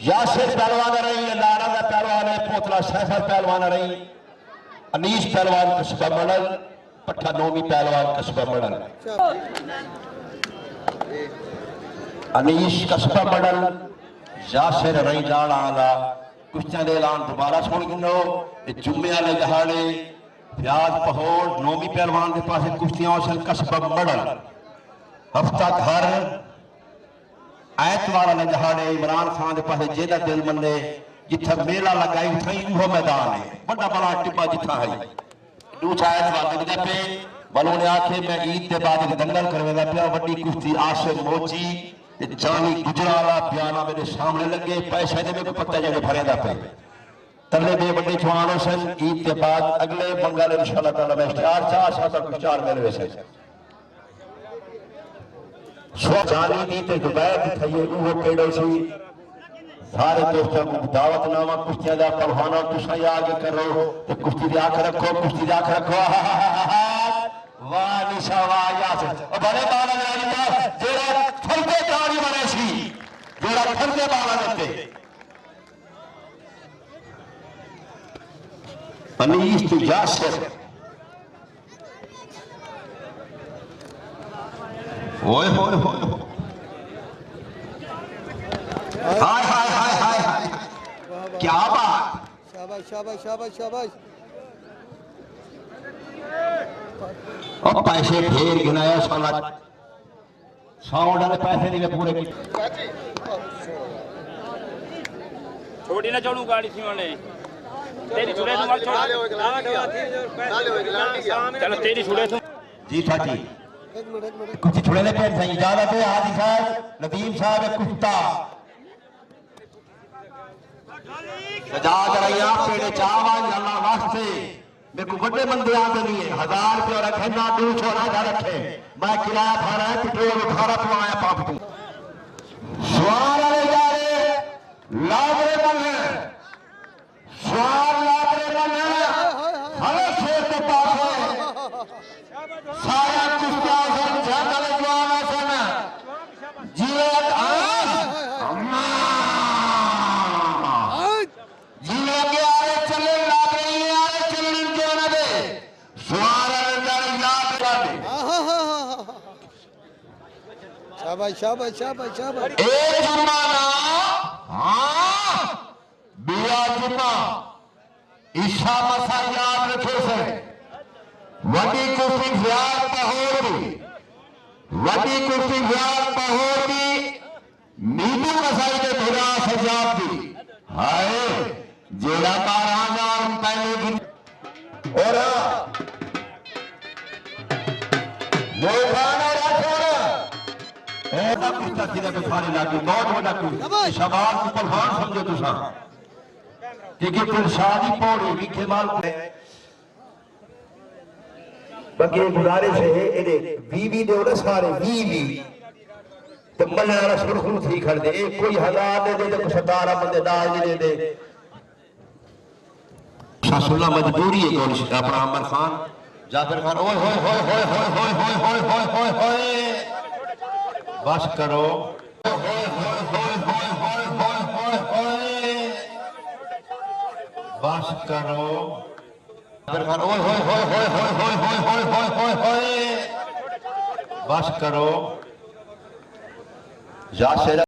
यासिर पहलवान रही, लारा का पहलवान है, पोतला सैफर पहलवान रही, अनीश पहलवान कस्बा मडल, पट्ठा नोमी पहलवान कस्बा मडल, अनीश कस्बा मडल, यासिर रही जाना आला कुश्तियां दे ऐलान दोबारा सुन गिनो। जुम्मे वाले दहाड़े प्याज पहोड़ नोमी पहलवान के पास कुश्तियां सन कस्बा मडल, हफ्ता घर ऐतवार वाले दहाड़े इमरान खान के पास जेदा दिल मने जिथे मेला लगाई उथे वो मैदान है बड़ा बड़ा टिब्बा जिथा है दूसरा ऐतवार लगदा पे बलों ने आखे मैं ईद के बाद दंगल करवेदा पिया वड्डी कुश्ती आसिम मोची जानी गुजराला बयाना मेरे सामने लगे पैसे दे को पत्ता जड़े भरेदा पे तले बे बड़े जवान सन। ईद के बाद अगले मंगल इंशाअल्लाह ताला में चार सात कुछ चार मेरे वैसे जानी दी ते दुबई दिखाइए वो केड़ो सी सारे दोस्तों को दावतनामा कुश्तियां दा पहलवानों तुसा आगे करो तो कुश्ती दी आंख रखो, कुश्ती दी आंख रखो। वाह निशा वाह यासिर ओ बड़े बाला ने जेड़ा फलके ताड़ी बने सी जेड़ा फलके बाला ने अनीश तो यासिर ओए होए होए हाय हाय हाय हाय हाय क्या बात। शाबाश शाबाश शाबाश शाबाश। और पैसे ढेर गिनाया साला 100 वाले पैसे नहीं पूरे की छोड़ी ना चलू गाड़ी सी वाले तेरी छुड़े तो मत छोड़ चलो तेरी छुड़े तो जी चाची कुछ छुड़े ले पेड़ सही इजाजत है हाजी साहब नदीम साहब कुत्ता सजा जराइया पेड़े चावा अल्लाह वास्ते मेरे को बड़े बंदे आते नहीं है 1000 रुपया रखे ना 200 ना रखे मैं किराया भाड़ा है पेट्रोल भाड़ा पवाया पाप तू सवार वाले जा रहे लाभरे बने सवार लाभरे बने हरे शेर के पास है सारा कुश्तियां सन जंगल जवान सन जीवत आज अम्मा जीवे के आए चले लाभरे आए चले क्यों ना दे सवार वाले याद कर दे। शाबाश शाबाश शाबाश शाबाश। एक जुर्माना हाँ बिया जुर्मा ईशा मसा याद रखे से वडी कुर्सी ख्याल पहोरी वडी कुर्सी ख्याल पहोरी नीतू मसाई के धुरा सजाब दी हाय जेड़ा 12,000 पहले की और वो खाना रखो ऐसा कुछ सीधे पे सारी लागी बहुत बड़ा कुछ शबाब को पहलवान समझो तुसा कि फिर शादी पौड़ी विखे माल बाकी गुजारिश है एदे बीवी दे और सारे बीवी ते मल्ला सुरखू थी खड़ दे कोई 1000 दे दे कुछ 17 बंदे दाल दे दे शासुल्ला मजबूरी है कौन अपना अमर खान जाफर खान ओए होए होए होए होए होए होए होए होए होए बस करो होए होए होए होए होए होए होए बस करो जाफर खान ओए होए होए होए होए होए होए होए होए बस करो यासिर